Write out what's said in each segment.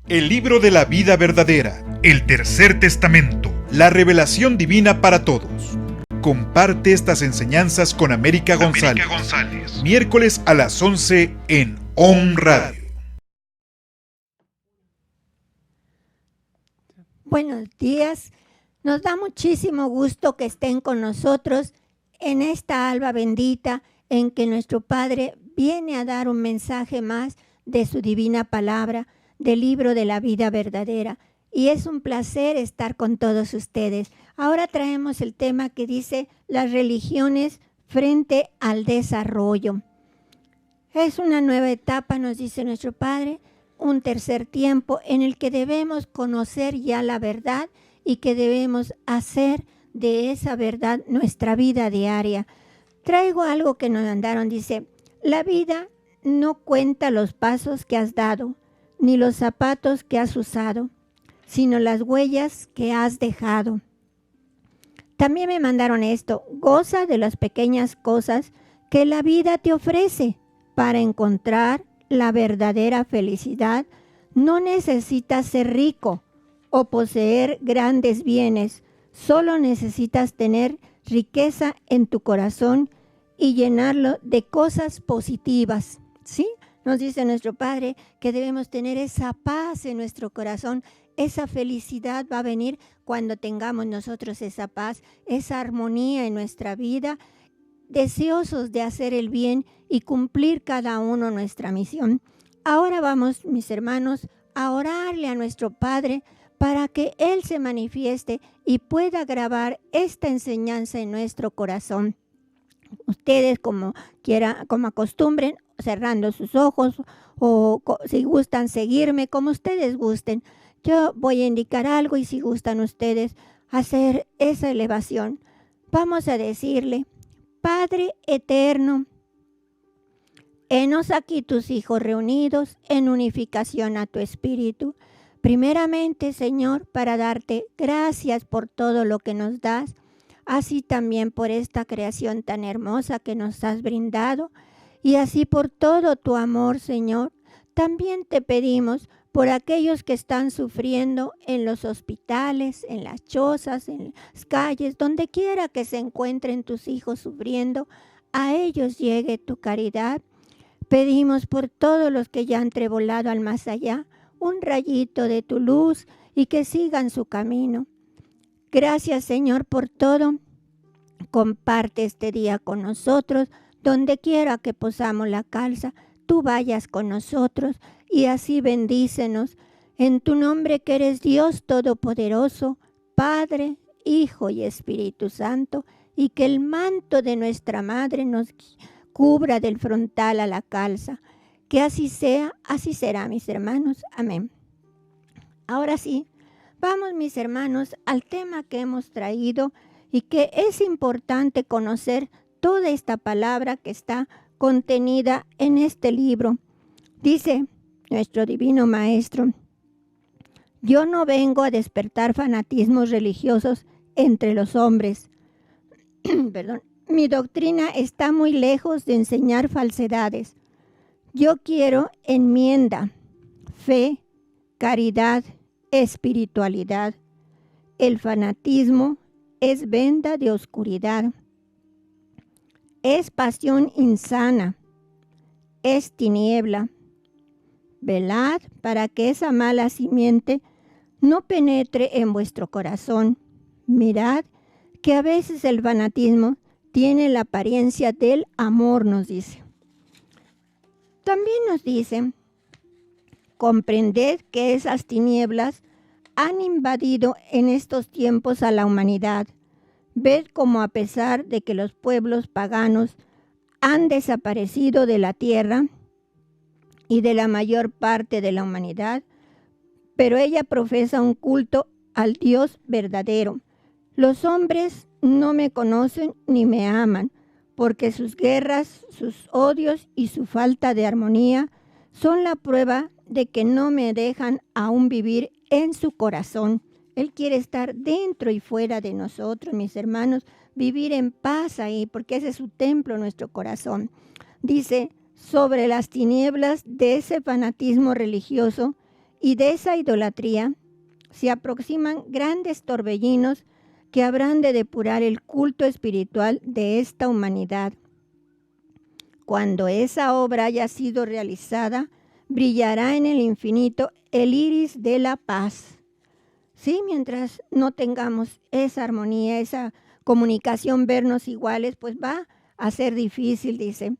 El libro de la vida verdadera, el tercer testamento, la revelación divina para todos. Comparte estas enseñanzas con América González. Miércoles a las 11 en OM Radio. Buenos días, nos da muchísimo gusto que estén con nosotros en esta alba bendita en que nuestro Padre viene a dar un mensaje más de su divina palabra, del libro de la vida verdadera. Y es un placer estar con todos ustedes. Ahora traemos el tema que dice las religiones frente al desarrollo. Es una nueva etapa, nos dice nuestro Padre, un tercer tiempo en el que debemos conocer ya la verdad y que debemos hacer de esa verdad nuestra vida diaria. Traigo algo que nos mandaron, dice, la vida no cuenta los pasos que has dado, ni los zapatos que has usado, sino las huellas que has dejado. También me mandaron esto, goza de las pequeñas cosas que la vida te ofrece para encontrar la verdadera felicidad. No necesitas ser rico o poseer grandes bienes, solo necesitas tener riqueza en tu corazón y llenarlo de cosas positivas, ¿sí? Nos dice nuestro Padre que debemos tener esa paz en nuestro corazón. Esa felicidad va a venir cuando tengamos nosotros esa paz, esa armonía en nuestra vida, deseosos de hacer el bien y cumplir cada uno nuestra misión. Ahora vamos, mis hermanos, a orarle a nuestro Padre para que Él se manifieste y pueda grabar esta enseñanza en nuestro corazón. Ustedes como acostumbren, cerrando sus ojos o si gustan seguirme, como ustedes gusten. Yo voy a indicar algo y si gustan ustedes hacer esa elevación. Vamos a decirle, Padre eterno, henos aquí tus hijos reunidos en unificación a tu espíritu. Primeramente, Señor, para darte gracias por todo lo que nos das, así también por esta creación tan hermosa que nos has brindado, y así por todo tu amor, Señor. También te pedimos por aquellos que están sufriendo en los hospitales, en las chozas, en las calles, donde quiera que se encuentren tus hijos sufriendo, a ellos llegue tu caridad. Pedimos por todos los que ya han trebolado al más allá, un rayito de tu luz y que sigan su camino. Gracias, Señor, por todo. Comparte este día con nosotros, donde quiera que posamos la calza, tú vayas con nosotros y así bendícenos. En tu nombre que eres Dios Todopoderoso, Padre, Hijo y Espíritu Santo, y que el manto de nuestra Madre nos cubra del frontal a la calza. Que así sea, así será, mis hermanos. Amén. Ahora sí, vamos, mis hermanos, al tema que hemos traído y que es importante conocer toda esta palabra que está contenida en este libro. Dice nuestro divino Maestro, yo no vengo a despertar fanatismos religiosos entre los hombres. Perdón. Mi doctrina está muy lejos de enseñar falsedades. Yo quiero enmienda, fe, caridad, espiritualidad. El fanatismo es venda de oscuridad. Es pasión insana. Es tiniebla. Velad para que esa mala simiente no penetre en vuestro corazón. Mirad que a veces el fanatismo tiene la apariencia del amor, nos dice. También nos dice, comprended que esas tinieblas han invadido en estos tiempos a la humanidad. Ved cómo a pesar de que los pueblos paganos han desaparecido de la tierra y de la mayor parte de la humanidad, pero ella profesa un culto al Dios verdadero. Los hombres no me conocen ni me aman, porque sus guerras, sus odios y su falta de armonía son la prueba de que no me dejan aún vivir en su corazón. Él quiere estar dentro y fuera de nosotros, mis hermanos, vivir en paz ahí, porque ese es su templo, nuestro corazón. Dice, sobre las tinieblas de ese fanatismo religioso y de esa idolatría se aproximan grandes torbellinos que habrán de depurar el culto espiritual de esta humanidad. Cuando esa obra haya sido realizada, brillará en el infinito el iris de la paz. Sí, mientras no tengamos esa armonía, esa comunicación, vernos iguales, pues va a ser difícil, dice.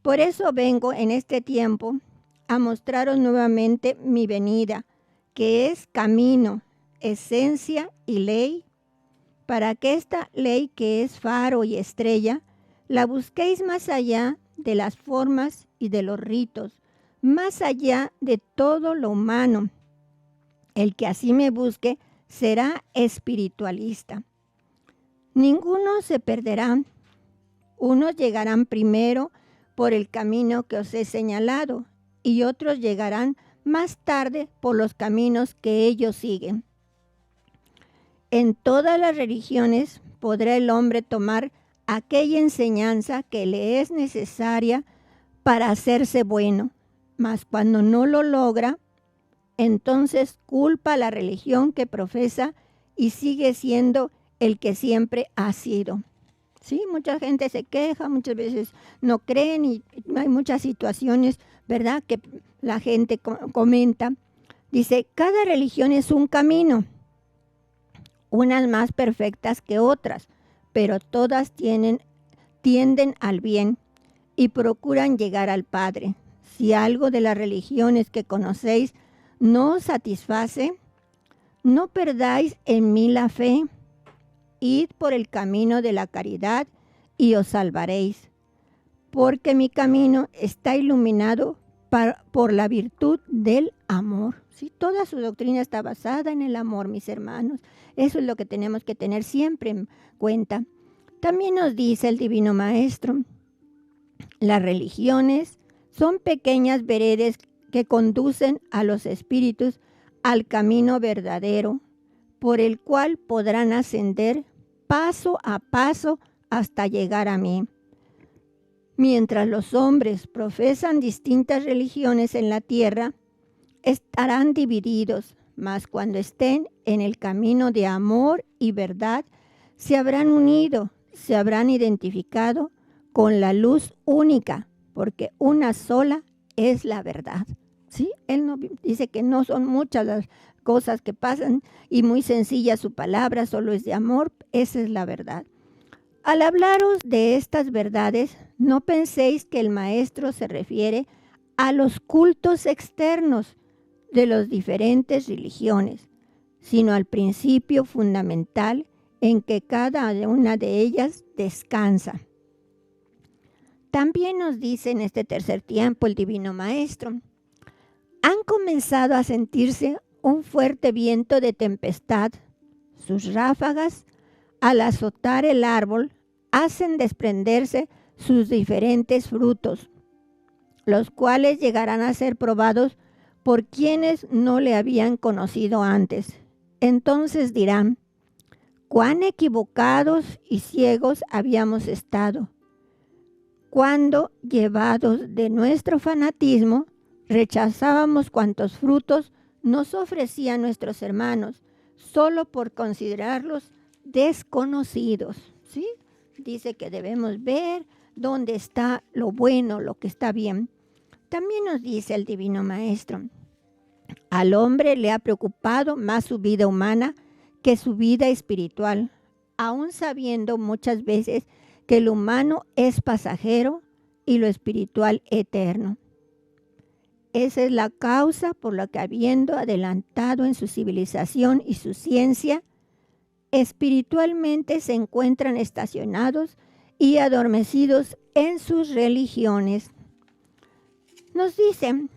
Por eso vengo en este tiempo a mostraros nuevamente mi venida, que es camino, esencia y ley, para que esta ley que es faro y estrella, la busquéis más allá de las formas y de los ritos, más allá de todo lo humano. El que así me busque será espiritualista. Ninguno se perderá. Unos llegarán primero por el camino que os he señalado y otros llegarán más tarde por los caminos que ellos siguen. En todas las religiones podrá el hombre tomar aquella enseñanza que le es necesaria para hacerse bueno, mas cuando no lo logra, entonces culpa a la religión que profesa y sigue siendo el que siempre ha sido. Sí, mucha gente se queja, muchas veces no creen y hay muchas situaciones, ¿verdad?, que la gente comenta. Dice, cada religión es un camino, unas más perfectas que otras, pero todas tienden al bien y procuran llegar al Padre. Si algo de las religiones que conocéis no os satisface, no perdáis en mí la fe. Id por el camino de la caridad y os salvaréis, porque mi camino está iluminado por la virtud del amor. ¿Sí? Toda su doctrina está basada en el amor, mis hermanos. Eso es lo que tenemos que tener siempre en cuenta. También nos dice el Divino Maestro, las religiones son pequeñas veredas que conducen a los espíritus al camino verdadero, por el cual podrán ascender paso a paso hasta llegar a mí. Mientras los hombres profesan distintas religiones en la tierra, estarán divididos, mas cuando estén en el camino de amor y verdad, se habrán unido, se habrán identificado con la luz única, porque una sola es la verdad. ¿Sí? Él no, dice que no son muchas las cosas que pasan y muy sencilla su palabra, solo es de amor, esa es la verdad. Al hablaros de estas verdades, no penséis que el Maestro se refiere a los cultos externos de las diferentes religiones, sino al principio fundamental en que cada una de ellas descansa. También nos dice en este tercer tiempo el Divino Maestro, han comenzado a sentirse un fuerte viento de tempestad. Sus ráfagas, al azotar el árbol, hacen desprenderse sus diferentes frutos, los cuales llegarán a ser probados por quienes no le habían conocido antes. Entonces dirán, cuán equivocados y ciegos habíamos estado, cuando, llevados de nuestro fanatismo, rechazábamos cuantos frutos nos ofrecían nuestros hermanos, solo por considerarlos desconocidos. ¿Sí? Dice que debemos ver dónde está lo bueno, lo que está bien. También nos dice el Divino Maestro, al hombre le ha preocupado más su vida humana que su vida espiritual, aun sabiendo muchas veces que lo humano es pasajero y lo espiritual eterno. Esa es la causa por la que, habiendo adelantado en su civilización y su ciencia, espiritualmente se encuentran estacionados y adormecidos en sus religiones. Nos dicen,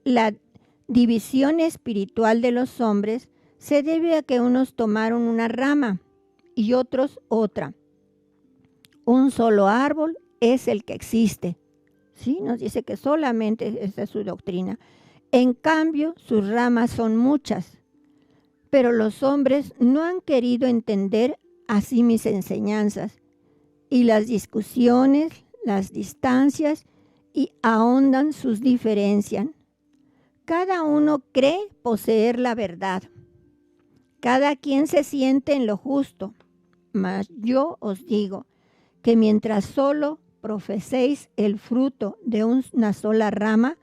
la división espiritual de los hombres se debe a que unos tomaron una rama y otros otra. Un solo árbol es el que existe. ¿Sí? Nos dice que solamente esa es su doctrina. En cambio, sus ramas son muchas. Pero los hombres no han querido entender así mis enseñanzas. Y las discusiones, las distancias y ahondan sus diferencias. Cada uno cree poseer la verdad. Cada quien se siente en lo justo. Mas yo os digo que mientras solo profeséis el fruto de una sola rama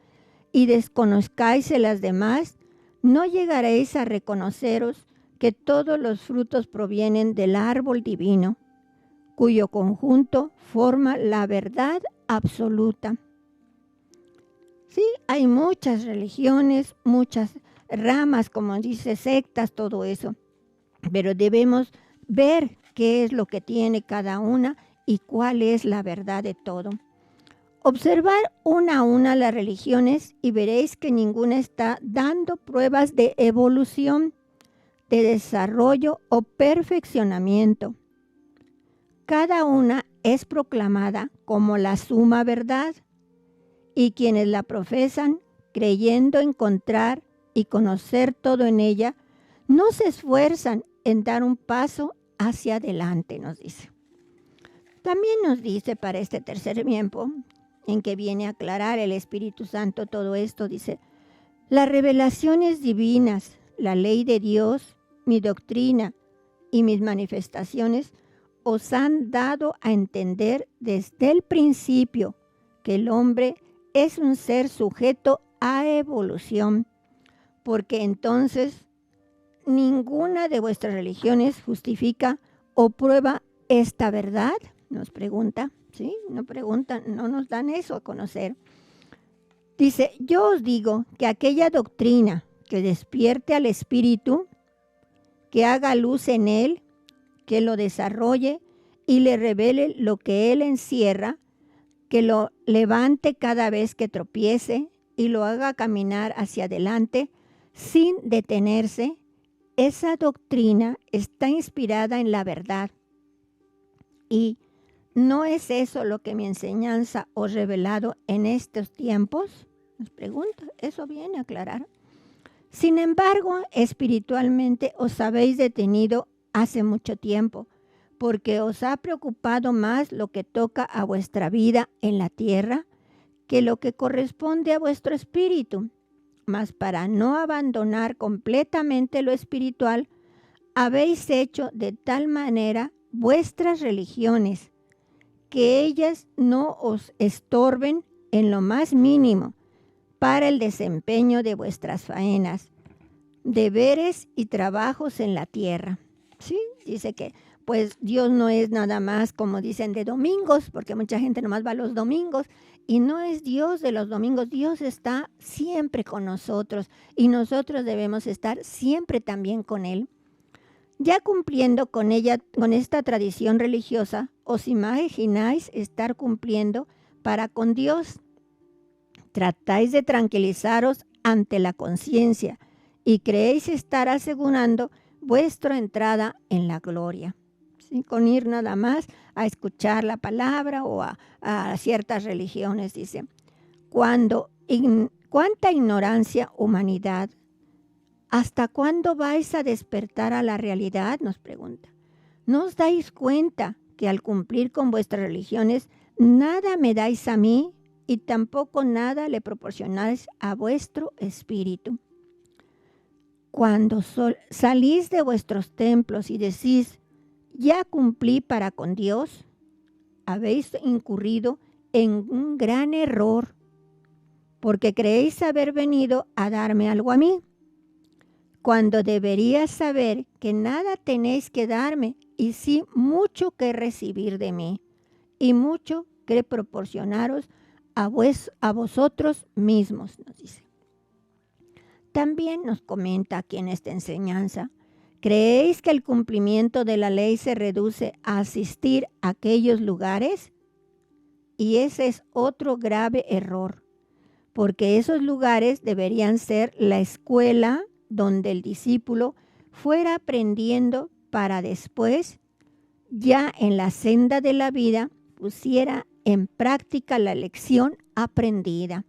y desconozcáis las demás, no llegaréis a reconoceros que todos los frutos provienen del árbol divino, cuyo conjunto forma la verdad absoluta. Sí, hay muchas religiones, muchas ramas, como dice, sectas, todo eso, pero debemos ver qué es lo que tiene cada una y cuál es la verdad de todo. Observar una a una las religiones y veréis que ninguna está dando pruebas de evolución, de desarrollo o perfeccionamiento. Cada una es proclamada como la suma verdad, y quienes la profesan, creyendo encontrar y conocer todo en ella, no se esfuerzan en dar un paso hacia adelante, nos dice. También nos dice para este tercer tiempo, en que viene a aclarar el Espíritu Santo todo esto, dice, las revelaciones divinas, la ley de Dios, mi doctrina y mis manifestaciones os han dado a entender desde el principio que el hombre es un ser sujeto a evolución, porque entonces ninguna de vuestras religiones justifica o prueba esta verdad, nos pregunta, ¿sí? No preguntan, no nos dan eso a conocer. Dice, yo os digo que aquella doctrina que despierte al espíritu, que haga luz en él, que lo desarrolle y le revele lo que él encierra, que lo levante cada vez que tropiece y lo haga caminar hacia adelante sin detenerse, esa doctrina está inspirada en la verdad. ¿Y no es eso lo que mi enseñanza os revelado en estos tiempos? Nos pregunta, eso viene a aclarar. Sin embargo, espiritualmente os habéis detenido hace mucho tiempo, porque os ha preocupado más lo que toca a vuestra vida en la tierra que lo que corresponde a vuestro espíritu. Mas para no abandonar completamente lo espiritual, habéis hecho de tal manera vuestras religiones que ellas no os estorben en lo más mínimo para el desempeño de vuestras faenas, deberes y trabajos en la tierra. Sí, dice que pues Dios no es nada más, como dicen, de domingos, porque mucha gente nomás va los domingos, y no es Dios de los domingos. Dios está siempre con nosotros y nosotros debemos estar siempre también con Él. Ya cumpliendo con ella, con esta tradición religiosa, os imagináis estar cumpliendo para con Dios. Tratáis de tranquilizaros ante la conciencia y creéis estar asegurando vuestra entrada en la gloria. ¿Sí? Con ir nada más a escuchar la palabra o a ciertas religiones, dice. ¿Cuánta ignorancia, humanidad? ¿Hasta cuándo vais a despertar a la realidad? Nos pregunta. ¿No os dais cuenta que al cumplir con vuestras religiones, nada me dais a mí y tampoco nada le proporcionáis a vuestro espíritu? Cuando salís de vuestros templos y decís, ya cumplí para con Dios, habéis incurrido en un gran error, porque creéis haber venido a darme algo a mí, cuando deberíais saber que nada tenéis que darme y sí mucho que recibir de mí y mucho que proporcionaros a vosotros mismos, nos dice. También nos comenta aquí en esta enseñanza, ¿creéis que el cumplimiento de la ley se reduce a asistir a aquellos lugares? Y ese es otro grave error, porque esos lugares deberían ser la escuela donde el discípulo fuera aprendiendo para después, ya en la senda de la vida, pusiera en práctica la lección aprendida,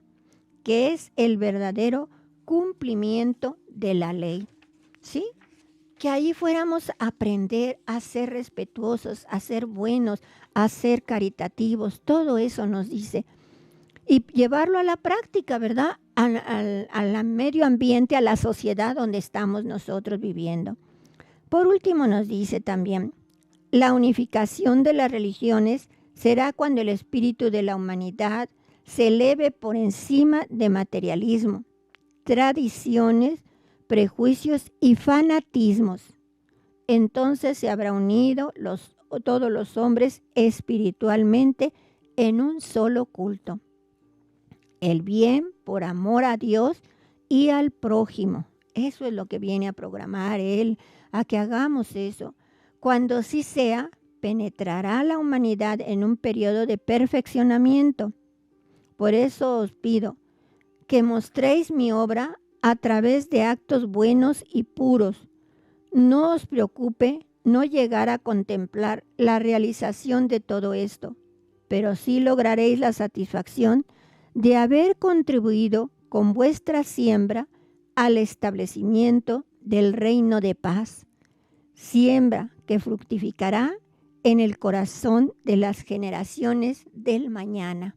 que es el verdadero cumplimiento de la ley. ¿Sí? Que ahí fuéramos a aprender a ser respetuosos, a ser buenos, a ser caritativos, todo eso nos dice. Y llevarlo a la práctica, ¿verdad? al medio ambiente, a la sociedad donde estamos nosotros viviendo. Por último nos dice también, la unificación de las religiones será cuando el espíritu de la humanidad se eleve por encima de materialismo, tradiciones, prejuicios y fanatismos. Entonces se habrá unido todos los hombres espiritualmente en un solo culto. El bien por amor a Dios y al prójimo. Eso es lo que viene a programar Él, a que hagamos eso. Cuando así sea, penetrará la humanidad en un periodo de perfeccionamiento. Por eso os pido que mostréis mi obra a través de actos buenos y puros. No os preocupe no llegar a contemplar la realización de todo esto, pero sí lograréis la satisfacción de haber contribuido con vuestra siembra al establecimiento del reino de paz, siembra que fructificará en el corazón de las generaciones del mañana.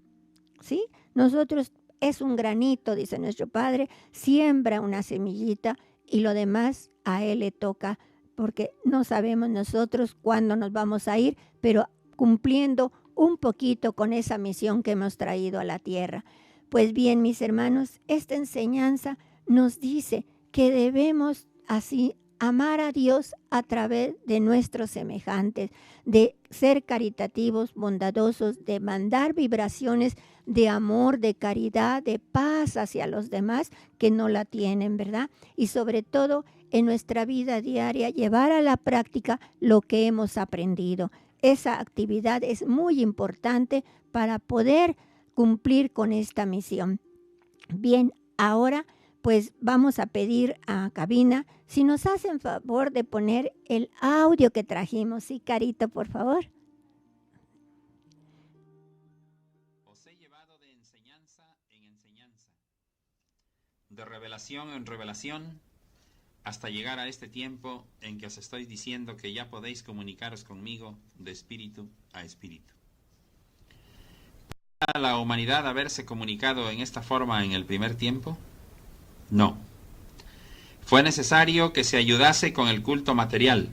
¿Sí? Nosotros es un granito, dice nuestro Padre, siembra una semillita y lo demás a Él le toca, porque no sabemos nosotros cuándo nos vamos a ir, pero cumpliendo un poquito con esa misión que hemos traído a la tierra. Pues bien, mis hermanos, esta enseñanza nos dice que debemos así amar a Dios a través de nuestros semejantes, de ser caritativos, bondadosos, de mandar vibraciones de amor, de caridad, de paz hacia los demás que no la tienen, ¿verdad? Y sobre todo en nuestra vida diaria llevar a la práctica lo que hemos aprendido. Esa actividad es muy importante para poder cumplir con esta misión. Bien, ahora pues vamos a pedir a cabina si nos hacen favor de poner el audio que trajimos. Sí, Carito, por favor. Os he llevado de enseñanza en enseñanza, de revelación en revelación, hasta llegar a este tiempo en que os estoy diciendo que ya podéis comunicaros conmigo de espíritu a espíritu. ¿Podría la humanidad haberse comunicado en esta forma en el primer tiempo? No. Fue necesario que se ayudase con el culto material,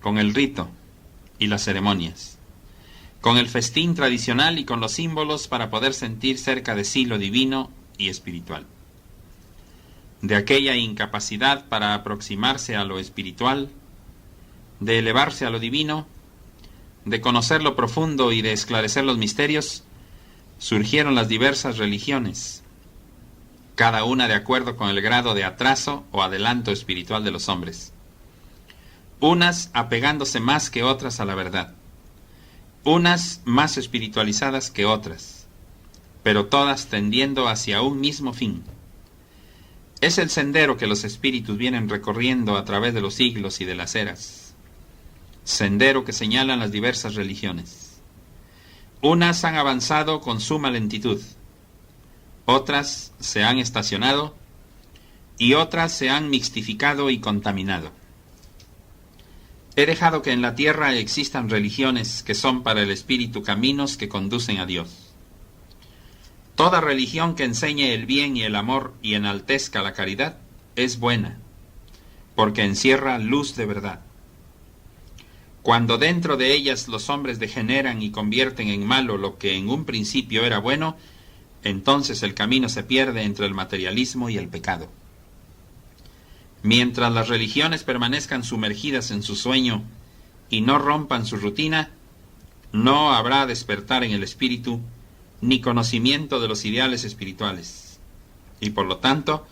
con el rito y las ceremonias, con el festín tradicional y con los símbolos para poder sentir cerca de sí lo divino y espiritual. De aquella incapacidad para aproximarse a lo espiritual, de elevarse a lo divino, de conocer lo profundo y de esclarecer los misterios, surgieron las diversas religiones, cada una de acuerdo con el grado de atraso o adelanto espiritual de los hombres. Unas apegándose más que otras a la verdad, unas más espiritualizadas que otras, pero todas tendiendo hacia un mismo fin. Es el sendero que los espíritus vienen recorriendo a través de los siglos y de las eras, sendero que señalan las diversas religiones. Unas han avanzado con suma lentitud, otras se han estacionado y otras se han mixtificado y contaminado. He dejado que en la tierra existan religiones que son para el espíritu caminos que conducen a Dios. Toda religión que enseñe el bien y el amor y enaltezca la caridad es buena, porque encierra luz de verdad. Cuando dentro de ellas los hombres degeneran y convierten en malo lo que en un principio era bueno, entonces el camino se pierde entre el materialismo y el pecado. Mientras las religiones permanezcan sumergidas en su sueño y no rompan su rutina, no habrá despertar en el espíritu ni conocimiento de los ideales espirituales, y por lo tanto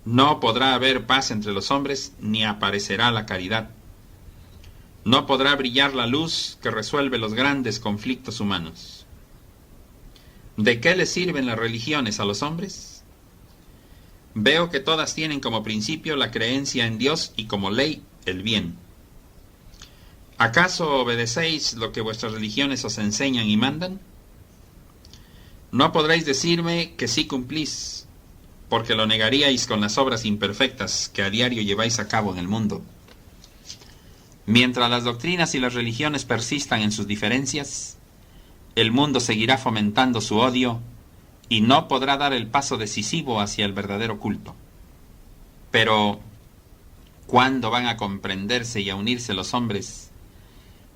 no podrá haber paz entre los hombres ni aparecerá la caridad. No podrá brillar la luz que resuelve los grandes conflictos humanos. ¿De qué les sirven las religiones a los hombres? Veo que todas tienen como principio la creencia en Dios y como ley el bien. ¿Acaso obedecéis lo que vuestras religiones os enseñan y mandan? No podréis decirme que sí cumplís, porque lo negaríais con las obras imperfectas que a diario lleváis a cabo en el mundo. Mientras las doctrinas y las religiones persistan en sus diferencias, el mundo seguirá fomentando su odio y no podrá dar el paso decisivo hacia el verdadero culto. Pero, ¿cuándo van a comprenderse y a unirse los hombres,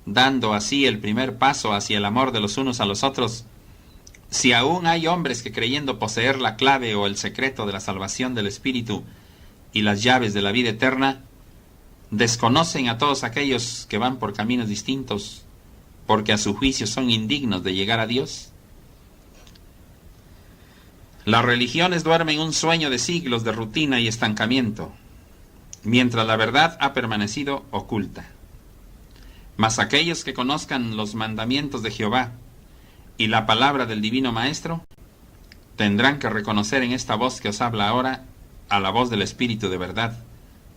dando así el primer paso hacia el amor de los unos a los otros, si aún hay hombres que, creyendo poseer la clave o el secreto de la salvación del espíritu y las llaves de la vida eterna, desconocen a todos aquellos que van por caminos distintos, porque a su juicio son indignos de llegar a Dios? Las religiones duermen un sueño de siglos de rutina y estancamiento, mientras la verdad ha permanecido oculta. Mas aquellos que conozcan los mandamientos de Jehová y la palabra del Divino Maestro, tendrán que reconocer en esta voz que os habla ahora a la voz del Espíritu de verdad,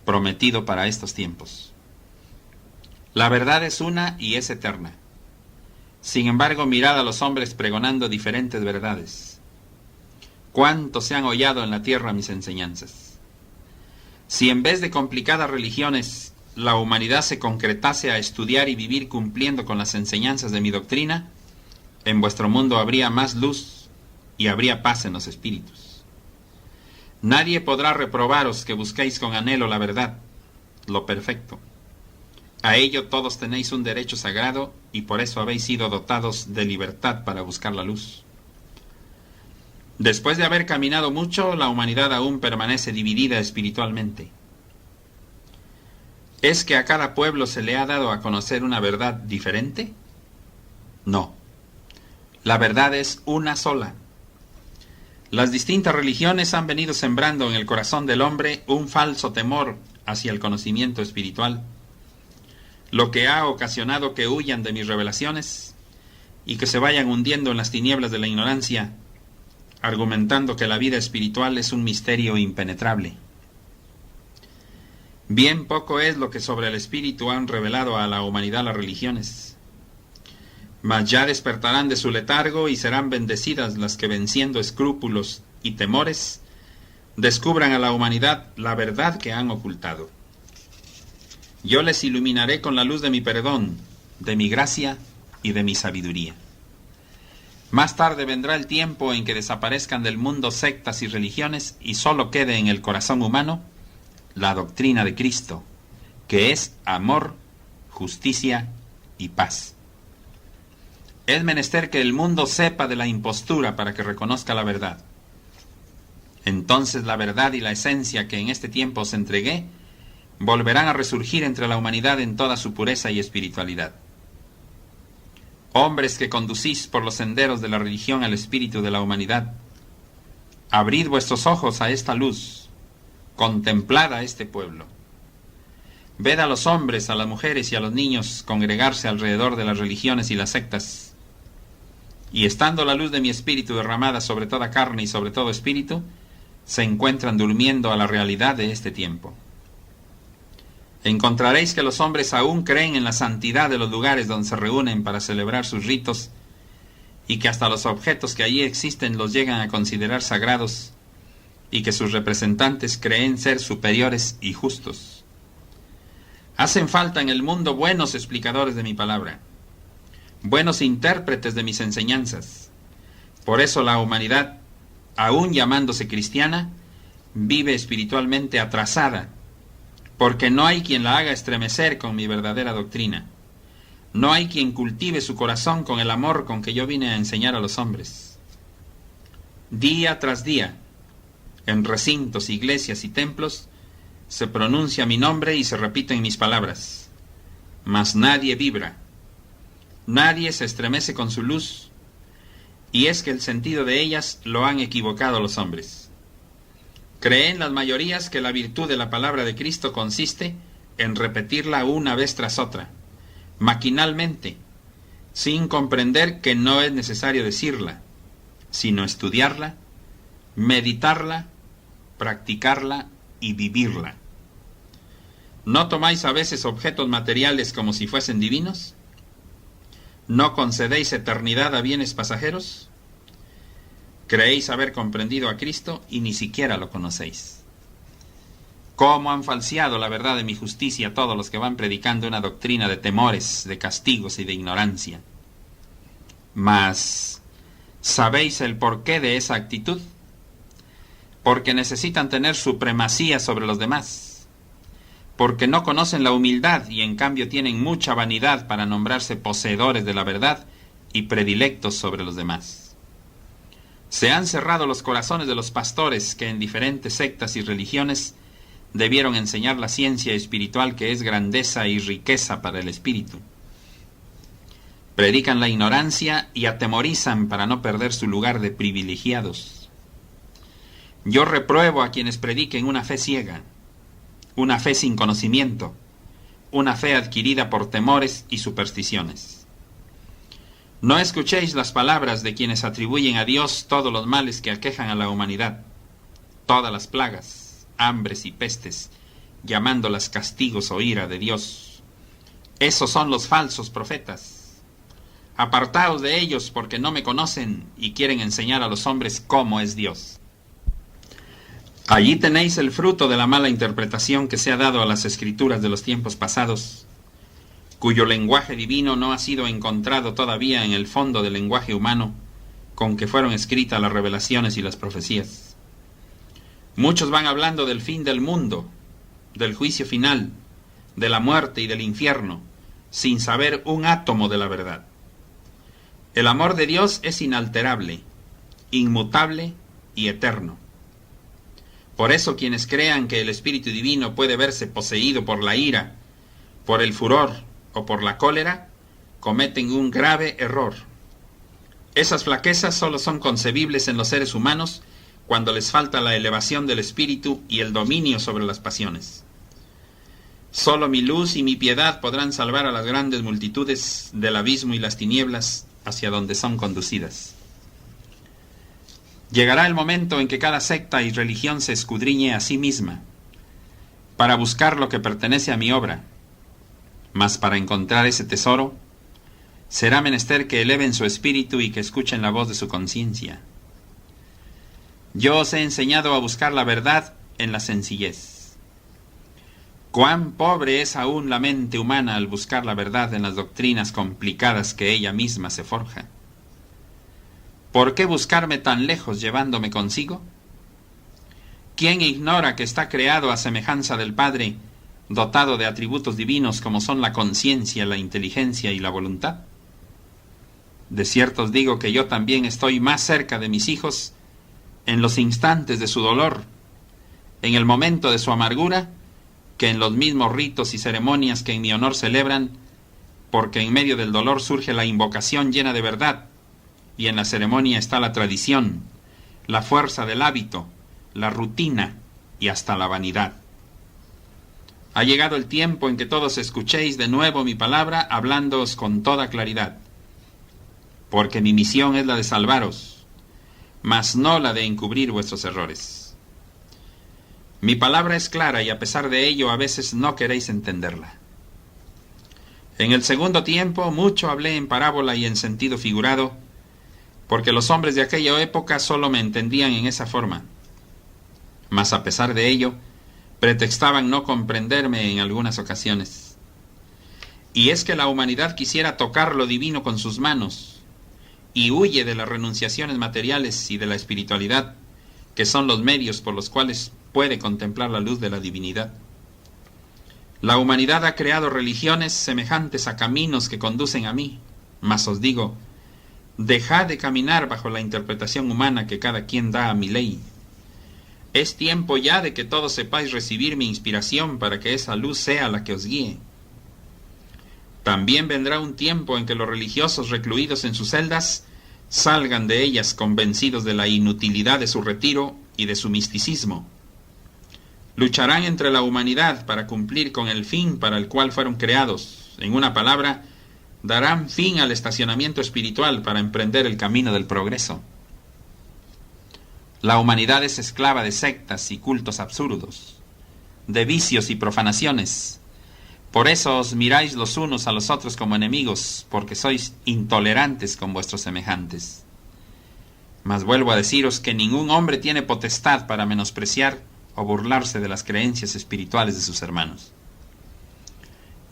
prometido para estos tiempos. La verdad es una y es eterna. Sin embargo, mirad a los hombres pregonando diferentes verdades. ¿Cuánto se han hollado en la tierra mis enseñanzas? Si en vez de complicadas religiones la humanidad se concretase a estudiar y vivir cumpliendo con las enseñanzas de mi doctrina, en vuestro mundo habría más luz y habría paz en los espíritus. Nadie podrá reprobaros que busquéis con anhelo la verdad, lo perfecto. A ello todos tenéis un derecho sagrado y por eso habéis sido dotados de libertad para buscar la luz. Después de haber caminado mucho, la humanidad aún permanece dividida espiritualmente. ¿Es que a cada pueblo se le ha dado a conocer una verdad diferente? No. La verdad es una sola. Las distintas religiones han venido sembrando en el corazón del hombre un falso temor hacia el conocimiento espiritual, lo que ha ocasionado que huyan de mis revelaciones y que se vayan hundiendo en las tinieblas de la ignorancia, argumentando que la vida espiritual es un misterio impenetrable. Bien poco es lo que sobre el espíritu han revelado a la humanidad las religiones. Mas ya despertarán de su letargo y serán bendecidas las que, venciendo escrúpulos y temores, descubran a la humanidad la verdad que han ocultado. Yo les iluminaré con la luz de mi perdón, de mi gracia y de mi sabiduría. Más tarde vendrá el tiempo en que desaparezcan del mundo sectas y religiones y solo quede en el corazón humano la doctrina de Cristo, que es amor, justicia y paz. Es menester que el mundo sepa de la impostura para que reconozca la verdad. Entonces la verdad y la esencia que en este tiempo os entregué volverán a resurgir entre la humanidad en toda su pureza y espiritualidad. Hombres que conducís por los senderos de la religión al espíritu de la humanidad, abrid vuestros ojos a esta luz, contemplad a este pueblo. Ved a los hombres, a las mujeres y a los niños congregarse alrededor de las religiones y las sectas, y estando la luz de mi espíritu derramada sobre toda carne y sobre todo espíritu, se encuentran durmiendo a la realidad de este tiempo. Encontraréis que los hombres aún creen en la santidad de los lugares donde se reúnen para celebrar sus ritos y que hasta los objetos que allí existen los llegan a considerar sagrados y que sus representantes creen ser superiores y justos. Hacen falta en el mundo buenos explicadores de mi palabra, buenos intérpretes de mis enseñanzas. Por eso la humanidad, aún llamándose cristiana, vive espiritualmente atrasada, porque no hay quien la haga estremecer con mi verdadera doctrina. No hay quien cultive su corazón con el amor con que yo vine a enseñar a los hombres. Día tras día, en recintos, iglesias y templos, se pronuncia mi nombre y se repiten mis palabras. Mas nadie vibra, nadie se estremece con su luz, y es que el sentido de ellas lo han equivocado los hombres. Creen las mayorías que la virtud de la palabra de Cristo consiste en repetirla una vez tras otra, maquinalmente, sin comprender que no es necesario decirla, sino estudiarla, meditarla, practicarla y vivirla. ¿No tomáis a veces objetos materiales como si fuesen divinos? ¿No concedéis eternidad a bienes pasajeros? Creéis haber comprendido a Cristo y ni siquiera lo conocéis. ¿Cómo han falseado la verdad de mi justicia todos los que van predicando una doctrina de temores, de castigos y de ignorancia? Mas, ¿Sabéis el porqué de esa actitud? Porque necesitan tener supremacía sobre los demás, porque no conocen la humildad y en cambio tienen mucha vanidad para nombrarse poseedores de la verdad y predilectos sobre los demás. Se han cerrado los corazones de los pastores que en diferentes sectas y religiones debieron enseñar la ciencia espiritual que es grandeza y riqueza para el espíritu. Predican la ignorancia y atemorizan para no perder su lugar de privilegiados. Yo repruebo a quienes prediquen una fe ciega, una fe sin conocimiento, una fe adquirida por temores y supersticiones. No escuchéis las palabras de quienes atribuyen a Dios todos los males que aquejan a la humanidad, todas las plagas, hambres y pestes, llamándolas castigos o ira de Dios. Esos son los falsos profetas. Apartaos de ellos porque no me conocen y quieren enseñar a los hombres cómo es Dios. Allí tenéis el fruto de la mala interpretación que se ha dado a las escrituras de los tiempos pasados, cuyo lenguaje divino no ha sido encontrado todavía en el fondo del lenguaje humano con que fueron escritas las revelaciones y las profecías. Muchos van hablando del fin del mundo, del juicio final, de la muerte y del infierno, sin saber un átomo de la verdad. El amor de Dios es inalterable, inmutable y eterno. Por eso quienes crean que el Espíritu Divino puede verse poseído por la ira, por el furor o por la cólera, cometen un grave error. Esas flaquezas solo son concebibles en los seres humanos cuando les falta la elevación del espíritu y el dominio sobre las pasiones. Solo mi luz y mi piedad podrán salvar a las grandes multitudes del abismo y las tinieblas hacia donde son conducidas. Llegará el momento en que cada secta y religión se escudriñe a sí misma para buscar lo que pertenece a mi obra, mas para encontrar ese tesoro será menester que eleven su espíritu y que escuchen la voz de su conciencia. Yo os he enseñado a buscar la verdad en la sencillez. Cuán pobre es aún la mente humana al buscar la verdad en las doctrinas complicadas que ella misma se forja. ¿Por qué buscarme tan lejos llevándome consigo? ¿Quién ignora que está creado a semejanza del Padre, dotado de atributos divinos como son la conciencia, la inteligencia y la voluntad? De cierto os digo que yo también estoy más cerca de mis hijos en los instantes de su dolor, en el momento de su amargura, que en los mismos ritos y ceremonias que en mi honor celebran, porque en medio del dolor surge la invocación llena de verdad, y en la ceremonia está la tradición, la fuerza del hábito, la rutina y hasta la vanidad. Ha llegado el tiempo en que todos escuchéis de nuevo mi palabra, hablándoos con toda claridad, porque mi misión es la de salvaros, mas no la de encubrir vuestros errores. Mi palabra es clara y a pesar de ello a veces no queréis entenderla. En el segundo tiempo mucho hablé en parábola y en sentido figurado, porque los hombres de aquella época solo me entendían en esa forma. Mas a pesar de ello, pretextaban no comprenderme en algunas ocasiones. Y es que la humanidad quisiera tocar lo divino con sus manos, y huye de las renunciaciones materiales y de la espiritualidad, que son los medios por los cuales puede contemplar la luz de la divinidad. La humanidad ha creado religiones semejantes a caminos que conducen a mí, mas os digo, dejad de caminar bajo la interpretación humana que cada quien da a mi ley. Es tiempo ya de que todos sepáis recibir mi inspiración para que esa luz sea la que os guíe. También vendrá un tiempo en que los religiosos recluidos en sus celdas salgan de ellas convencidos de la inutilidad de su retiro y de su misticismo. Lucharán entre la humanidad para cumplir con el fin para el cual fueron creados. En una palabra, darán fin al estacionamiento espiritual para emprender el camino del progreso. La humanidad es esclava de sectas y cultos absurdos, de vicios y profanaciones. Por eso os miráis los unos a los otros como enemigos, porque sois intolerantes con vuestros semejantes. Mas vuelvo a deciros que ningún hombre tiene potestad para menospreciar o burlarse de las creencias espirituales de sus hermanos.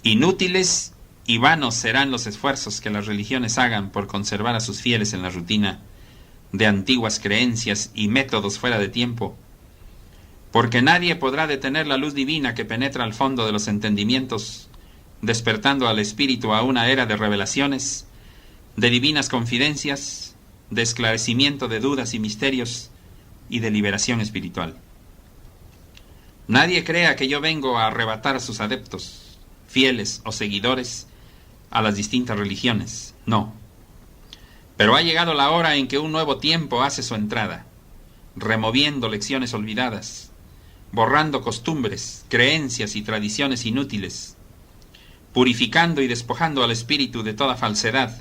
Inútiles y vanos serán los esfuerzos que las religiones hagan por conservar a sus fieles en la rutina, de antiguas creencias y métodos fuera de tiempo, porque nadie podrá detener la luz divina que penetra al fondo de los entendimientos, despertando al espíritu a una era de revelaciones, de divinas confidencias, de esclarecimiento de dudas y misterios y de liberación espiritual. Nadie crea que yo vengo a arrebatar a sus adeptos, fieles o seguidores, a las distintas religiones. No. Pero ha llegado la hora en que un nuevo tiempo hace su entrada, removiendo lecciones olvidadas, borrando costumbres, creencias y tradiciones inútiles, purificando y despojando al espíritu de toda falsedad,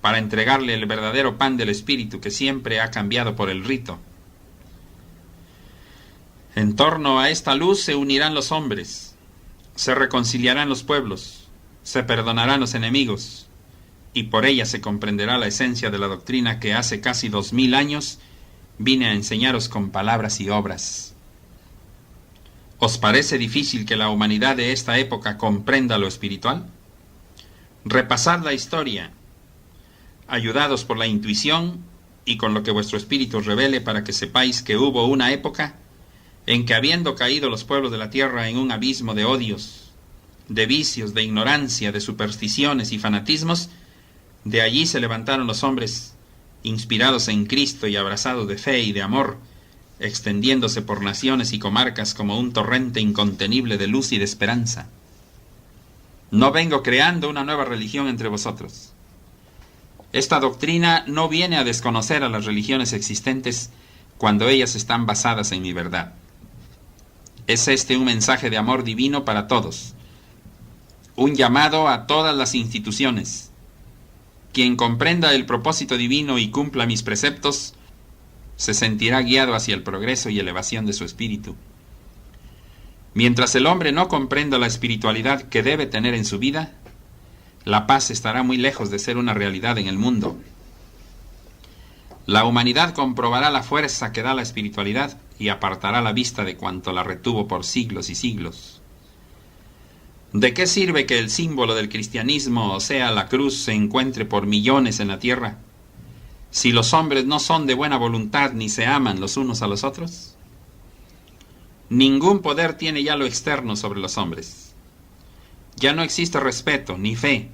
para entregarle el verdadero pan del espíritu que siempre ha cambiado por el rito. En torno a esta luz se unirán los hombres, se reconciliarán los pueblos, se perdonarán los enemigos, y por ella se comprenderá la esencia de la doctrina que hace casi 2000 años vine a enseñaros con palabras y obras. ¿Os parece difícil que la humanidad de esta época comprenda lo espiritual? Repasad la historia, ayudados por la intuición y con lo que vuestro espíritu os revele, para que sepáis que hubo una época en que, habiendo caído los pueblos de la tierra en un abismo de odios, de vicios, de ignorancia, de supersticiones y fanatismos, de allí se levantaron los hombres inspirados en Cristo y abrazados de fe y de amor, extendiéndose por naciones y comarcas como un torrente incontenible de luz y de esperanza. No vengo creando una nueva religión entre vosotros. Esta doctrina no viene a desconocer a las religiones existentes cuando ellas están basadas en mi verdad. Es este un mensaje de amor divino para todos, un llamado a todas las instituciones. Quien comprenda el propósito divino y cumpla mis preceptos, se sentirá guiado hacia el progreso y elevación de su espíritu. Mientras el hombre no comprenda la espiritualidad que debe tener en su vida, la paz estará muy lejos de ser una realidad en el mundo. La humanidad comprobará la fuerza que da la espiritualidad y apartará la vista de cuanto la retuvo por siglos y siglos. ¿De qué sirve que el símbolo del cristianismo, o sea, la cruz, se encuentre por millones en la tierra, si los hombres no son de buena voluntad ni se aman los unos a los otros? Ningún poder tiene ya lo externo sobre los hombres. Ya no existe respeto, ni fe,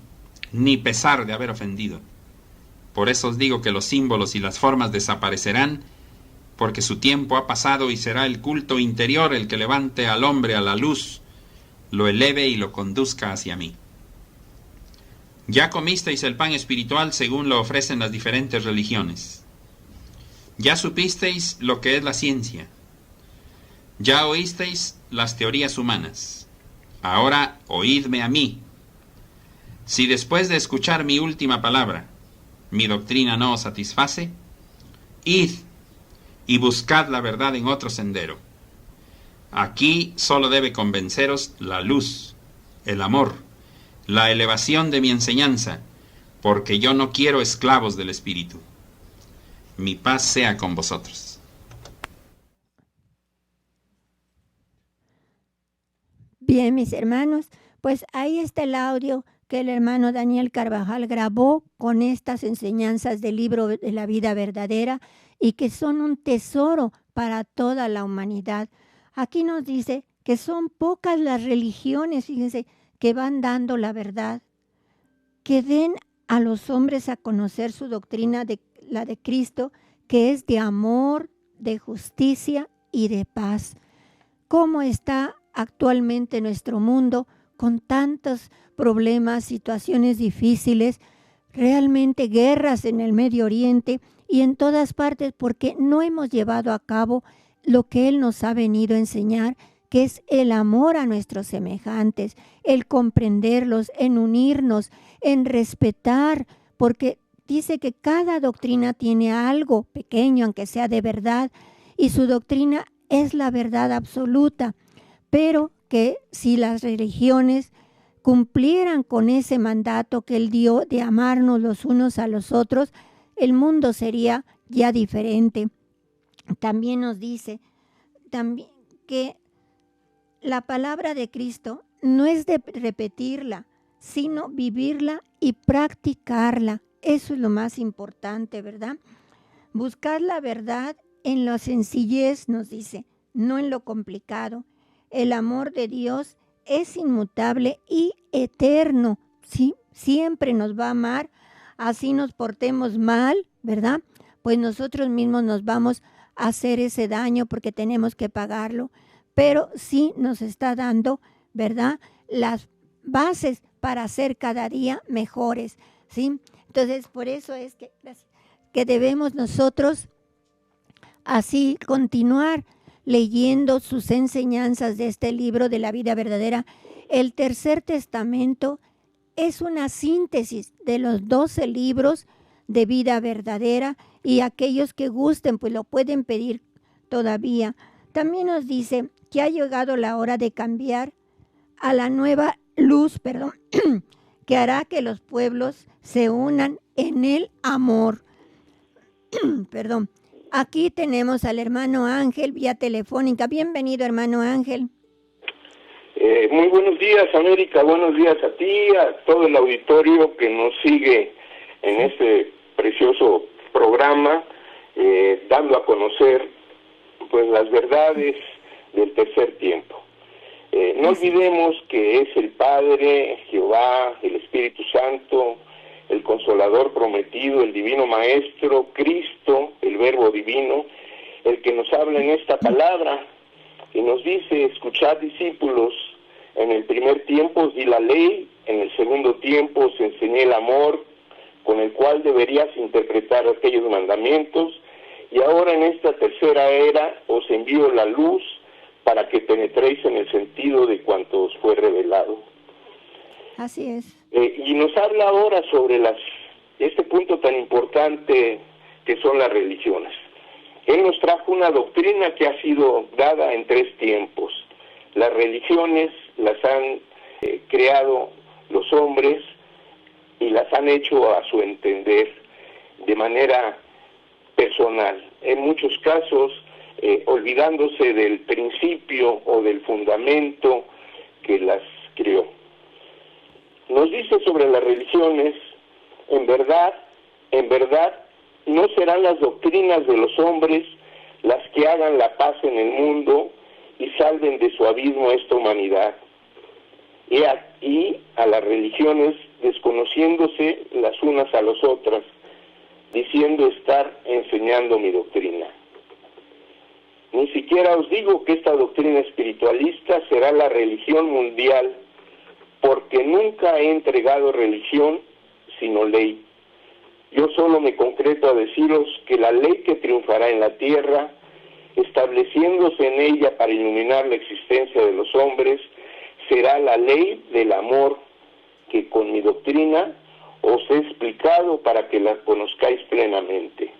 ni pesar de haber ofendido. Por eso os digo que los símbolos y las formas desaparecerán, porque su tiempo ha pasado y será el culto interior el que levante al hombre a la luz, lo eleve y lo conduzca hacia mí. Ya comisteis el pan espiritual según lo ofrecen las diferentes religiones. Ya supisteis lo que es la ciencia. Ya oísteis las teorías humanas. Ahora oídme a mí. Si después de escuchar mi última palabra, mi doctrina no os satisface, id y buscad la verdad en otro sendero. Aquí solo debe convenceros la luz, el amor, la elevación de mi enseñanza, porque yo no quiero esclavos del espíritu. Mi paz sea con vosotros. Bien, mis hermanos, pues ahí está el audio que el hermano Daniel Carvajal grabó con estas enseñanzas del libro de la vida verdadera y que son un tesoro para toda la humanidad. Aquí nos dice que son pocas las religiones, fíjense, que van dando la verdad, que den a los hombres a conocer su doctrina, la de Cristo, que es de amor, de justicia y de paz. ¿Cómo está actualmente nuestro mundo con tantos problemas, situaciones difíciles, realmente guerras en el Medio Oriente y en todas partes, porque no hemos llevado a cabo lo que Él nos ha venido a enseñar, que es el amor a nuestros semejantes, el comprenderlos, en unirnos, en respetar, porque dice que cada doctrina tiene algo pequeño, aunque sea de verdad, y su doctrina es la verdad absoluta, pero que si las religiones cumplieran con ese mandato que Él dio de amarnos los unos a los otros, el mundo sería ya diferente. También nos dice que la palabra de Cristo no es de repetirla, sino vivirla y practicarla. Eso es lo más importante, ¿verdad? Buscad la verdad en la sencillez, nos dice, no en lo complicado. El amor de Dios es inmutable y eterno, ¿sí? Siempre nos va a amar, así nos portemos mal, ¿verdad? Pues nosotros mismos nos vamos a hacer ese daño porque tenemos que pagarlo, pero sí nos está dando, ¿verdad?, las bases para ser cada día mejores, ¿sí? Entonces, por eso es que debemos nosotros así continuar leyendo sus enseñanzas de este libro de la vida verdadera. El Tercer Testamento es una síntesis de los 12 libros de vida verdadera, y aquellos que gusten pues lo pueden pedir todavía. También nos dice que ha llegado la hora de cambiar a la nueva luz, que hará que los pueblos se unan en el amor. Aquí tenemos al hermano Ángel vía telefónica. Bienvenido, hermano Ángel. Muy buenos días, América. Buenos días a ti, a todo el auditorio que nos sigue en este precioso programa, dando a conocer pues las verdades del tercer tiempo. No olvidemos que es el Padre, Jehová, el Espíritu Santo, el Consolador prometido, el Divino Maestro, Cristo, el Verbo Divino, el que nos habla en esta palabra y nos dice: escuchad, discípulos, en el primer tiempo os di la ley, en el segundo tiempo os enseñé el amor con el cual deberías interpretar aquellos mandamientos, y ahora en esta tercera era os envío la luz para que penetréis en el sentido de cuanto os fue revelado. Así es. Y nos habla ahora sobre este punto tan importante que son las religiones. Él nos trajo una doctrina que ha sido dada en 3 tiempos. Las religiones las han creado los hombres y las han hecho a su entender, de manera personal. En muchos casos, olvidándose del principio o del fundamento que las creó. Nos dice sobre las religiones: en verdad, no serán las doctrinas de los hombres las que hagan la paz en el mundo y salven de su abismo a esta humanidad. Y a las religiones desconociéndose las unas a las otras, diciendo estar enseñando mi doctrina. Ni siquiera os digo que esta doctrina espiritualista será la religión mundial, porque nunca he entregado religión sino ley. Yo solo me concreto a deciros que la ley que triunfará en la tierra, estableciéndose en ella para iluminar la existencia de los hombres, será la ley del amor, que con mi doctrina os he explicado para que la conozcáis plenamente.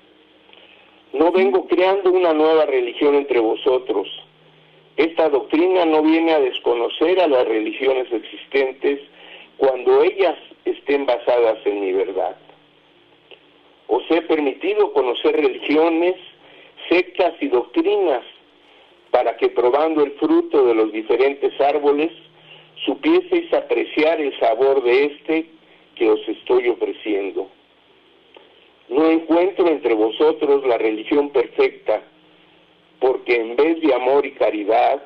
No vengo creando una nueva religión entre vosotros. Esta doctrina no viene a desconocer a las religiones existentes cuando ellas estén basadas en mi verdad. Os he permitido conocer religiones, sectas y doctrinas, para que probando el fruto de los diferentes árboles, supieseis apreciar el sabor de este que os estoy ofreciendo. No encuentro entre vosotros la religión perfecta, porque en vez de amor y caridad,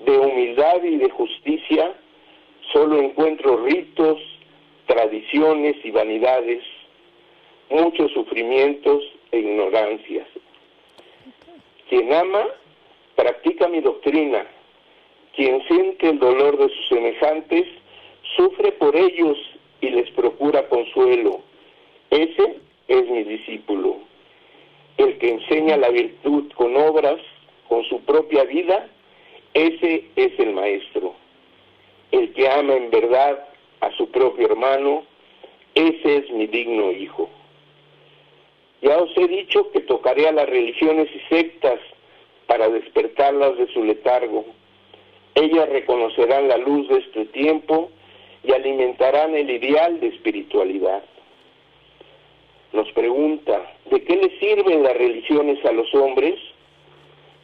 de humildad y de justicia, solo encuentro ritos, tradiciones y vanidades, muchos sufrimientos e ignorancias. Quien ama, practica mi doctrina. Quien siente el dolor de sus semejantes, sufre por ellos y les procura consuelo. Ese es mi discípulo. El que enseña la virtud con obras, con su propia vida, ese es el maestro. El que ama en verdad a su propio hermano, ese es mi digno hijo. Ya os he dicho que tocaré a las religiones y sectas para despertarlas de su letargo. Ellas reconocerán la luz de este tiempo y alimentarán el ideal de espiritualidad. Nos pregunta: ¿de qué le sirven las religiones a los hombres?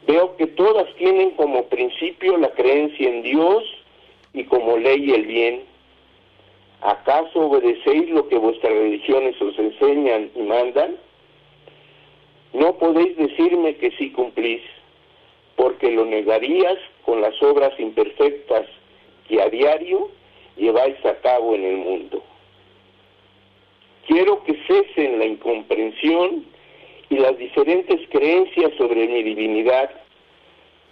Veo que todas tienen como principio la creencia en Dios y como ley el bien. ¿Acaso obedecéis lo que vuestras religiones os enseñan y mandan? no podéis decirme que sí cumplís, porque lo negarías con las obras imperfectas que a diario lleváis a cabo en el mundo. Quiero que cesen la incomprensión y las diferentes creencias sobre mi divinidad.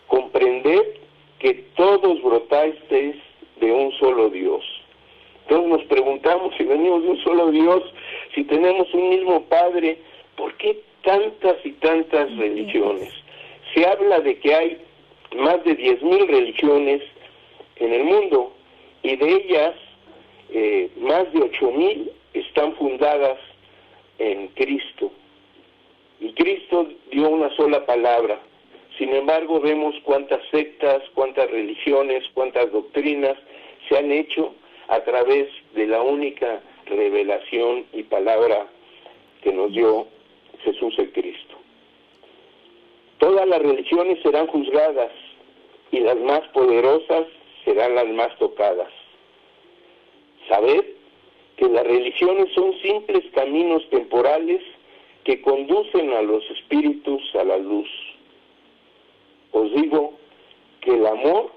Comprended que todos brotasteis de un solo Dios. Entonces nos preguntamos, si venimos de un solo Dios, si tenemos un mismo Padre, ¿por qué tantas y tantas religiones? Se habla de que hay más de 10,000 religiones en el mundo, y de ellas más de 8,000 están fundadas en Cristo. Y Cristo dio una sola palabra. Sin embargo, vemos cuántas sectas, cuántas religiones, cuántas doctrinas se han hecho a través de la única revelación y palabra que nos dio Jesús el Cristo. Todas las religiones serán juzgadas y las más poderosas serán las más tocadas. Sabed que las religiones son simples caminos temporales que conducen a los espíritus a la luz. Os digo que el amor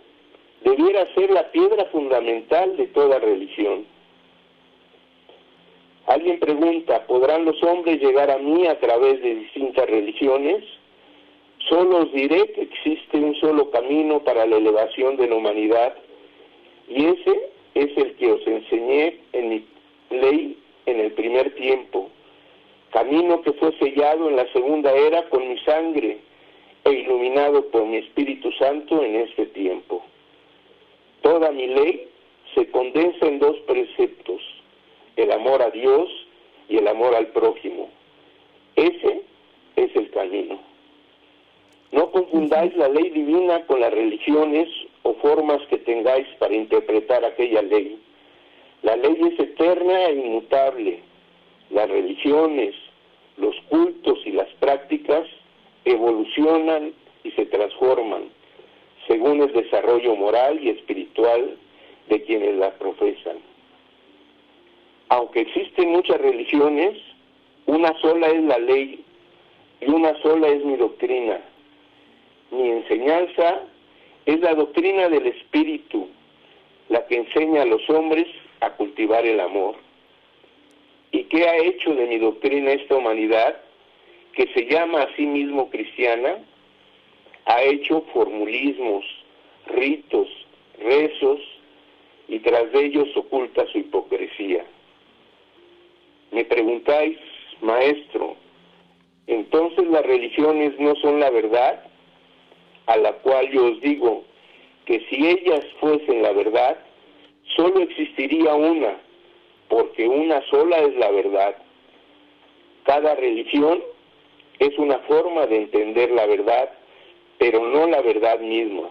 debiera ser la piedra fundamental de toda religión. Alguien pregunta, ¿podrán los hombres llegar a mí a través de distintas religiones? Solo os diré que existe un solo camino para la elevación de la humanidad, y ese es el que os enseñé en mi ley en el primer tiempo, camino que fue sellado en la segunda era con mi sangre e iluminado por mi Espíritu Santo en este tiempo. Toda mi ley se condensa en 2 preceptos, el amor a Dios y el amor al prójimo. Ese es el camino. No confundáis la ley divina con las religiones o formas que tengáis para interpretar aquella ley. La ley es eterna e inmutable. Las religiones, los cultos y las prácticas evolucionan y se transforman según el desarrollo moral y espiritual de quienes la profesan. Aunque existen muchas religiones, una sola es la ley y una sola es mi doctrina. Mi enseñanza es la doctrina del Espíritu, la que enseña a los hombres a cultivar el amor. ¿Y qué ha hecho de mi doctrina esta humanidad, que se llama a sí mismo cristiana? Ha hecho formulismos, ritos, rezos, y tras de ellos oculta su hipocresía. Me preguntáis, maestro, ¿entonces las religiones no son la verdad? A la cual yo os digo que si ellas fuesen la verdad, solo existiría una, porque una sola es la verdad. Cada religión es una forma de entender la verdad, pero no la verdad misma.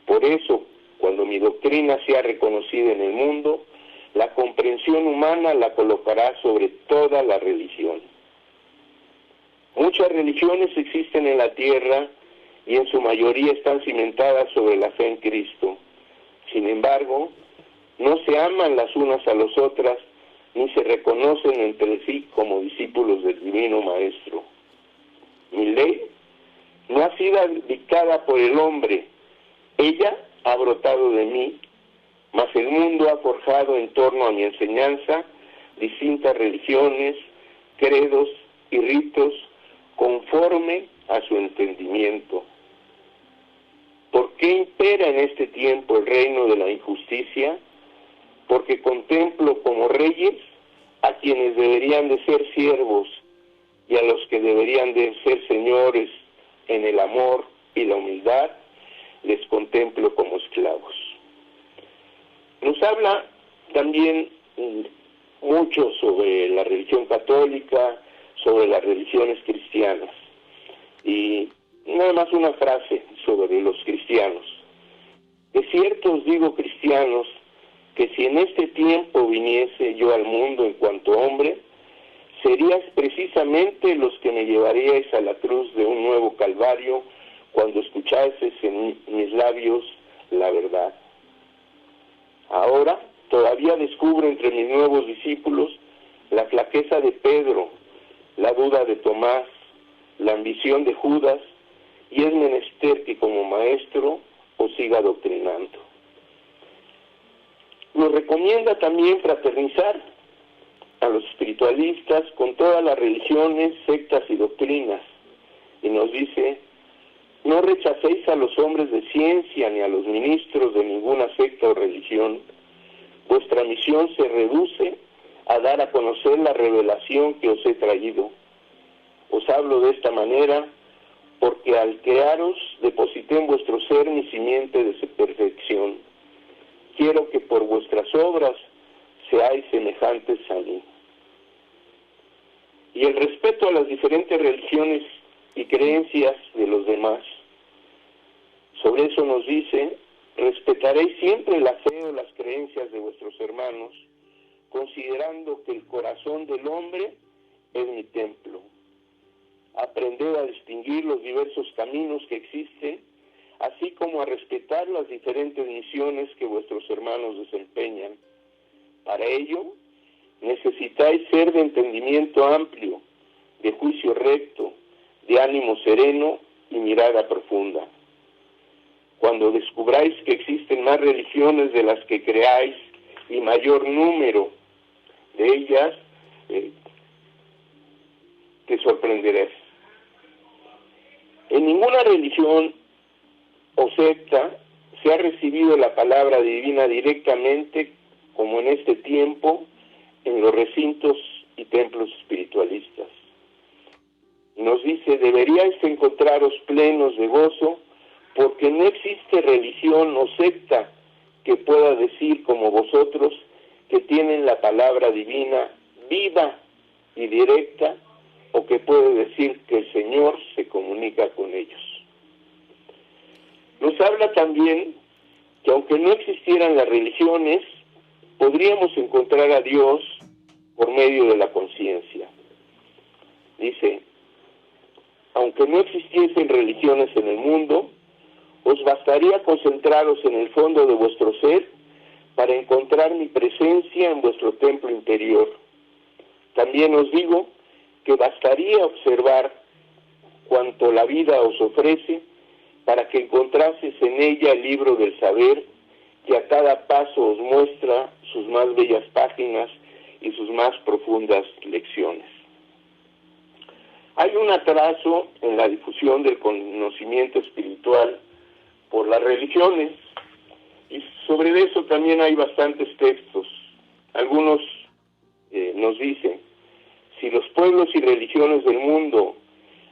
Por eso, cuando mi doctrina sea reconocida en el mundo, la comprensión humana la colocará sobre toda la religión. Muchas religiones existen en la tierra y en su mayoría están cimentadas sobre la fe en Cristo. Sin embargo, no se aman las unas a las otras, ni se reconocen entre sí como discípulos del Divino Maestro. Mi ley no ha sido dictada por el hombre, ella ha brotado de mí, mas el mundo ha forjado en torno a mi enseñanza distintas religiones, credos y ritos conforme a su entendimiento. ¿Por qué impera en este tiempo el reino de la injusticia? Porque contemplo como reyes a quienes deberían de ser siervos y a los que deberían de ser señores en el amor y la humildad, les contemplo como esclavos. Nos habla también mucho sobre la religión católica, sobre las religiones cristianas. Y nada más una frase sobre los cristianos. De cierto os digo, cristianos, que si en este tiempo viniese yo al mundo en cuanto hombre, seríais precisamente los que me llevaríais a la cruz de un nuevo Calvario cuando escuchases en mis labios la verdad. Ahora todavía descubro entre mis nuevos discípulos la flaqueza de Pedro, la duda de Tomás, la ambición de Judas, y es menester que como maestro os siga adoctrinando. Nos recomienda también fraternizar a los espiritualistas con todas las religiones, sectas y doctrinas, y nos dice: no rechacéis a los hombres de ciencia ni a los ministros de ninguna secta o religión. Vuestra misión se reduce a dar a conocer la revelación que os he traído. Os hablo de esta manera porque al crearos deposité en vuestro ser mi simiente de perfección. Quiero que por vuestras obras seáis semejantes a mí. Y el respeto a las diferentes religiones y creencias de los demás. Sobre eso nos dice: respetaréis siempre la fe o las creencias de vuestros hermanos, considerando que el corazón del hombre es mi templo. Aprended a distinguir los diversos caminos que existen, así como a respetar las diferentes misiones que vuestros hermanos desempeñan. Para ello, necesitáis ser de entendimiento amplio, de juicio recto, de ánimo sereno y mirada profunda. Cuando descubráis que existen más religiones de las que creáis y mayor número de ellas, te sorprenderás. En ninguna religión o secta se ha recibido la palabra divina directamente, como en este tiempo, en los recintos y templos espiritualistas. Nos dice: deberíais encontraros plenos de gozo, porque no existe religión o secta que pueda decir como vosotros que tienen la palabra divina viva y directa, o que puede decir que el Señor se comunica con ellos. Nos habla también que aunque no existieran las religiones, podríamos encontrar a Dios por medio de la conciencia. Dice: aunque no existiesen religiones en el mundo, os bastaría concentraros en el fondo de vuestro ser para encontrar mi presencia en vuestro templo interior. También os digo que bastaría observar cuanto la vida os ofrece para que encontrases en ella el libro del saber, que a cada paso os muestra sus más bellas páginas y sus más profundas lecciones. Hay un atraso en la difusión del conocimiento espiritual por las religiones, y sobre eso también hay bastantes textos. Algunos nos dicen: si los pueblos y religiones del mundo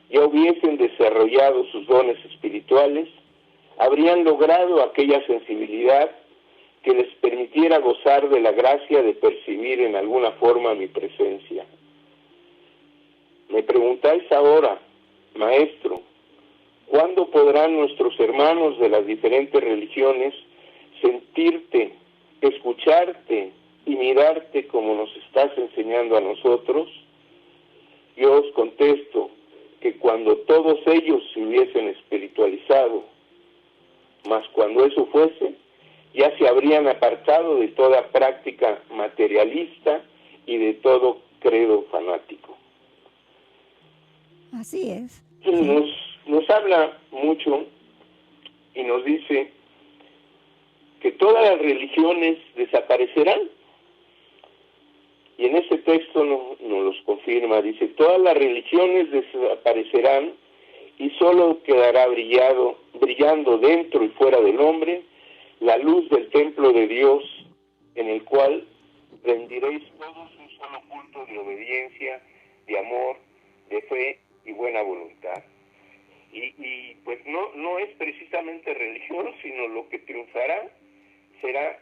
ya hubiesen desarrollado sus dones espirituales, habrían logrado aquella sensibilidad que les permitiera gozar de la gracia de percibir en alguna forma mi presencia. Me preguntáis ahora: Maestro, ¿cuándo podrán nuestros hermanos de las diferentes religiones sentirte, escucharte y mirarte como nos estás enseñando a nosotros? Yo os contesto que cuando todos ellos se hubiesen espiritualizado, mas cuando eso fuese, ya se habrían apartado de toda práctica materialista y de todo credo fanático. Así es. Nos habla mucho y nos dice que todas las religiones desaparecerán. Y en este texto nos los confirma. Dice: todas las religiones desaparecerán y solo quedará brillando dentro y fuera del hombre la luz del templo de Dios, en el cual rendiréis todos un solo culto de obediencia, de amor, de fe y buena voluntad. Y pues no es precisamente religión, sino lo que triunfará será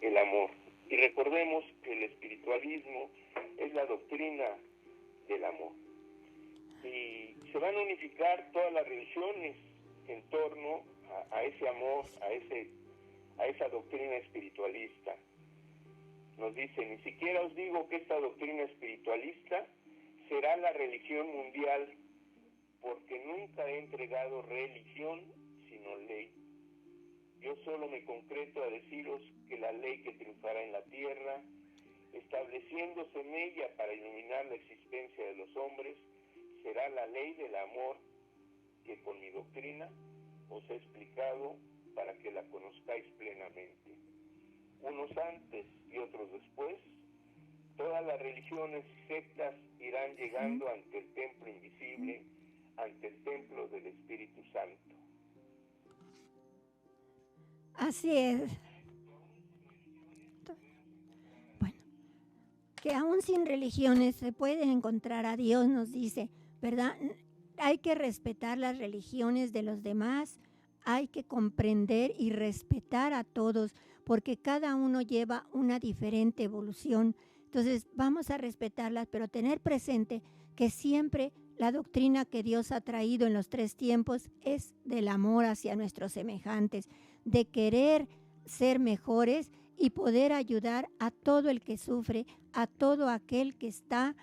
el amor. Y recordemos que el espiritualismo es la doctrina del amor. Y se van a unificar todas las religiones en torno a ese amor, a esa doctrina espiritualista. Nos dice: ni siquiera os digo que esta doctrina espiritualista será la religión mundial, porque nunca he entregado religión, sino ley. Yo solo me concreto a deciros que la ley que triunfará en la tierra, estableciéndose en ella para iluminar la existencia de los hombres, será la ley del amor que con mi doctrina os he explicado para que la conozcáis plenamente. Unos antes y otros después, todas las religiones y sectas irán llegando ante el templo invisible, ante el templo del Espíritu Santo. Así es. Bueno, que aún sin religiones se puede encontrar a Dios, nos dice, ¿verdad? Hay que respetar las religiones de los demás, hay que comprender y respetar a todos, porque cada uno lleva una diferente evolución. Entonces vamos a respetarlas, pero tener presente que siempre la doctrina que Dios ha traído en los 3 tiempos es del amor hacia nuestros semejantes, de querer ser mejores y poder ayudar a todo el que sufre, a todo aquel que está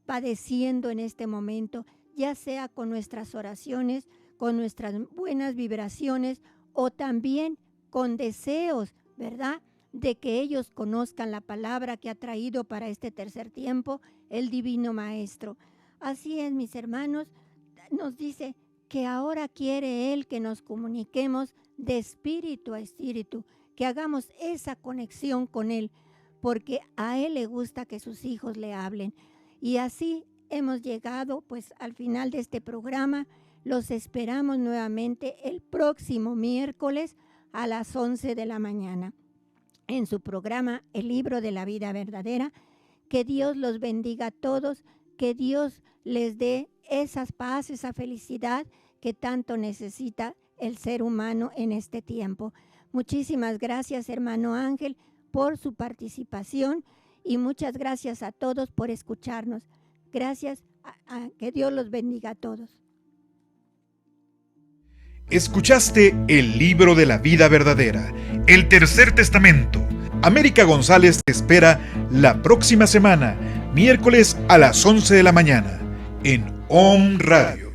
padeciendo en este momento, ya sea con nuestras oraciones, con nuestras buenas vibraciones o también con deseos, ¿verdad?, de que ellos conozcan la palabra que ha traído para este tercer tiempo el Divino Maestro. Así es, mis hermanos, nos dice que ahora quiere Él que nos comuniquemos de espíritu a espíritu, que hagamos esa conexión con Él, porque a Él le gusta que sus hijos le hablen. Y así hemos llegado pues al final de este programa. Los esperamos nuevamente el próximo miércoles a las 11 de la mañana en su programa El Libro de la Vida Verdadera. Que Dios los bendiga a todos, que Dios les dé esa paz, esa felicidad que tanto necesita el ser humano en este tiempo. Muchísimas gracias, hermano Ángel, por su participación y muchas gracias a todos por escucharnos. Gracias, que Dios los bendiga a todos. Escuchaste El Libro de la Vida Verdadera, el Tercer Testamento. América González te espera la próxima semana, miércoles a las 11 de la mañana, en OM Radio.